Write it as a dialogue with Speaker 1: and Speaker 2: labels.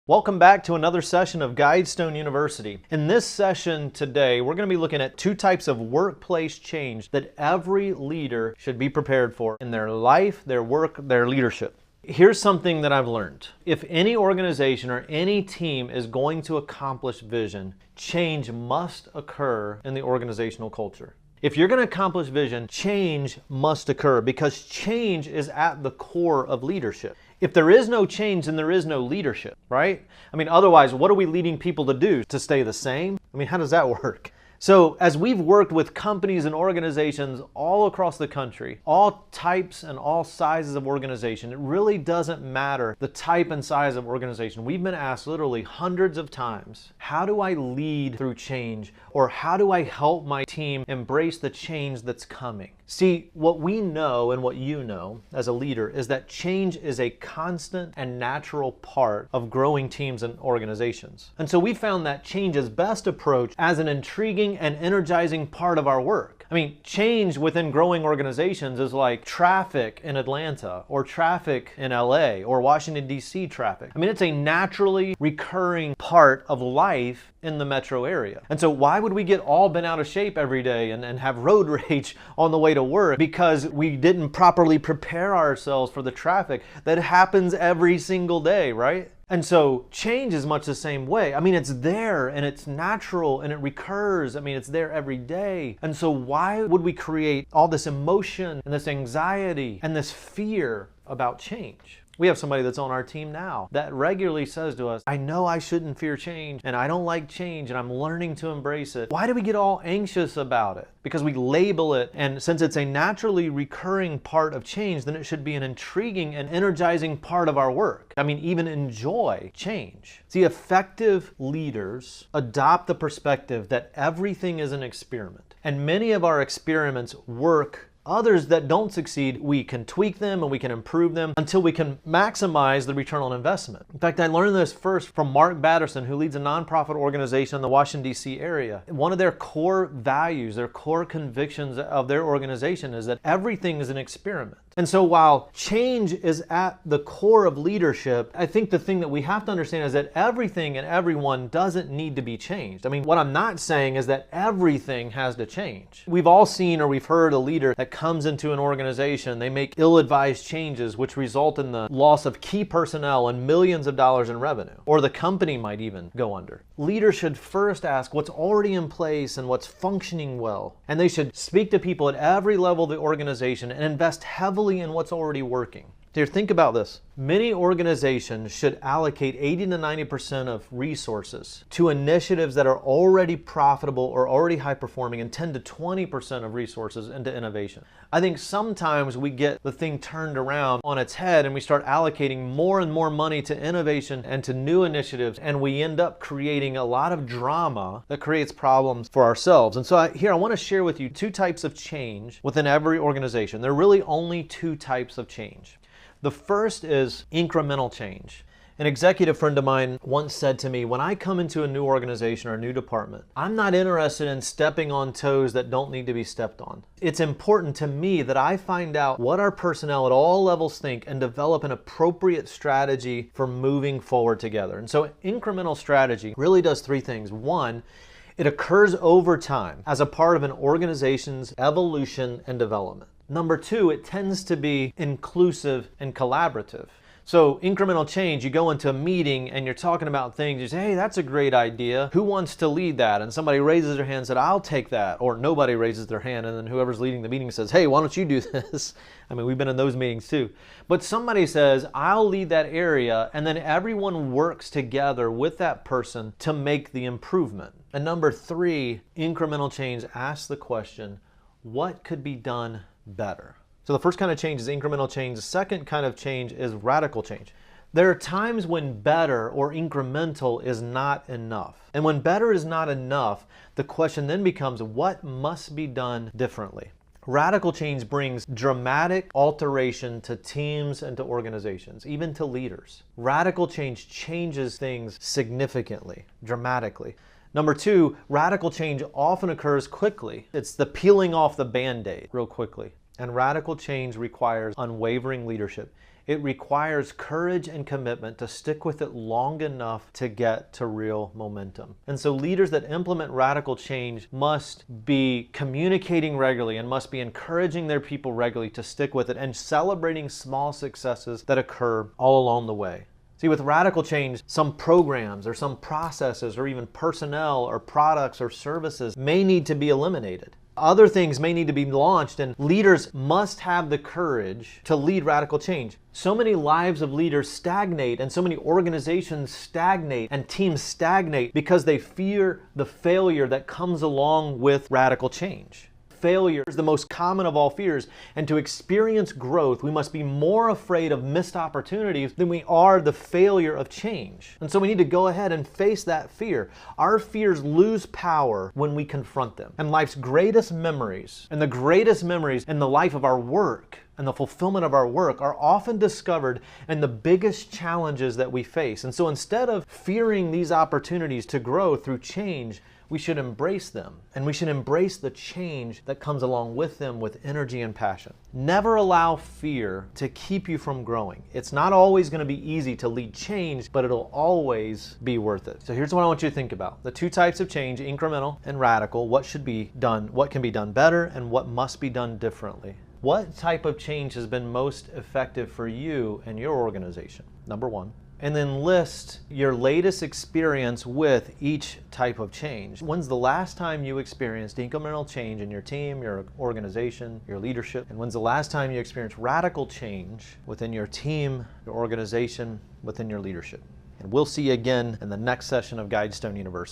Speaker 1: Welcome back to another session of Guidestone University. In this session today, we're going to be looking at two types of workplace change that every leader should be prepared for in their life, their work, their leadership. Here's something that I've learned. If any organization or any team is going to accomplish vision, change must occur in the organizational culture. If you're going to accomplish vision, change must occur because change is at the core of leadership. If there is no change, then there is no leadership, right? I mean, otherwise, what are we leading people to do? To stay the same? I mean, how does that work? So as we've worked with companies and organizations all across the country, all types and all sizes of organization, it really doesn't matter the type and size of organization. We've been asked literally hundreds of times, how do I lead through change? Or how do I help my team embrace the change that's coming? See, what we know and what you know as a leader is that change is a constant and natural part of growing teams and organizations. And so we found that change is best approached as an intriguing and energizing part of our work. I mean, change within growing organizations is like traffic in Atlanta or traffic in LA or Washington, D.C. traffic. I mean, it's a naturally recurring part of life in the metro area. And so why would we get all bent out of shape every day and have road rage on the way to work? Because we didn't properly prepare ourselves for the traffic that happens every single day, right? And so change is much the same way. I mean, it's there and it's natural and it recurs. I mean, it's there every day. And so why would we create all this emotion and this anxiety and this fear about change? We have somebody that's on our team now that regularly says to us, I know I shouldn't fear change and I don't like change and I'm learning to embrace it. Why do we get all anxious about it? Because we label it, and since it's a naturally recurring part of change, then it should be an intriguing and energizing part of our work. I mean, even enjoy change. See, effective leaders adopt the perspective that everything is an experiment, and many of our experiments work. Others that don't succeed, we can tweak them and we can improve them until we can maximize the return on investment. In fact, I learned this first from Mark Batterson, who leads a nonprofit organization in the Washington, D.C. area. One of their core values, their core convictions of their organization is that everything is an experiment. And so while change is at the core of leadership, I think the thing that we have to understand is that everything and everyone doesn't need to be changed. I mean, what I'm not saying is that everything has to change. We've all seen or we've heard a leader that comes into an organization, they make ill-advised changes which result in the loss of key personnel and millions of dollars in revenue, or the company might even go under. Leaders should first ask what's already in place and what's functioning well, and they should speak to people at every level of the organization and invest heavily in what's already working. Here, think about this. Many organizations should allocate 80 to 90% of resources to initiatives that are already profitable or already high performing, and 10 to 20% of resources into innovation. I think sometimes we get the thing turned around on its head and we start allocating more and more money to innovation and to new initiatives, and we end up creating a lot of drama that creates problems for ourselves. And so here I want to share with you two types of change within every organization. There are really only two types of change. The first is incremental change. An executive friend of mine once said to me, when I come into a new organization or a new department, I'm not interested in stepping on toes that don't need to be stepped on. It's important to me that I find out what our personnel at all levels think and develop an appropriate strategy for moving forward together. And so incremental strategy really does three things. One, it occurs over time as a part of an organization's evolution and development. Number two, it tends to be inclusive and collaborative. So incremental change, you go into a meeting and you're talking about things, you say, hey, that's a great idea. Who wants to lead that? And somebody raises their hand and said, I'll take that. Or nobody raises their hand, and then whoever's leading the meeting says, hey, why don't you do this? I mean, we've been in those meetings too. But somebody says, I'll lead that area, and then everyone works together with that person to make the improvement. And number three, incremental change asks the question, what could be done better? So the first kind of change is incremental change. The second kind of change is radical change. There are times when better or incremental is not enough. And when better is not enough, the question then becomes, what must be done differently? Radical change brings dramatic alteration to teams and to organizations, even to leaders. Radical change changes things significantly, dramatically. Number two, radical change often occurs quickly. It's the peeling off the Band-Aid real quickly. And radical change requires unwavering leadership. It requires courage and commitment to stick with it long enough to get to real momentum. And so leaders that implement radical change must be communicating regularly and must be encouraging their people regularly to stick with it and celebrating small successes that occur all along the way. See, with radical change, some programs or some processes or even personnel or products or services may need to be eliminated. Other things may need to be launched, and leaders must have the courage to lead radical change. So many lives of leaders stagnate, and so many organizations stagnate, and teams stagnate because they fear the failure that comes along with radical change. Failure is the most common of all fears, and to experience growth, we must be more afraid of missed opportunities than we are the failure of change. And so we need to go ahead and face that fear. Our fears lose power when we confront them. And life's greatest memories, and the greatest memories in the life of our work, and the fulfillment of our work are often discovered in the biggest challenges that we face. And so instead of fearing these opportunities to grow through change, we should embrace them, and we should embrace the change that comes along with them with energy and passion. Never allow fear to keep you from growing. It's not always going to be easy to lead change, but it'll always be worth it. So here's what I want you to think about. The two types of change, incremental and radical, what should be done, what can be done better, and what must be done differently. What type of change has been most effective for you and your organization? Number one. And then list your latest experience with each type of change. When's the last time you experienced incremental change in your team, your organization, your leadership? And when's the last time you experienced radical change within your team, your organization, within your leadership? And we'll see you again in the next session of Guidestone University.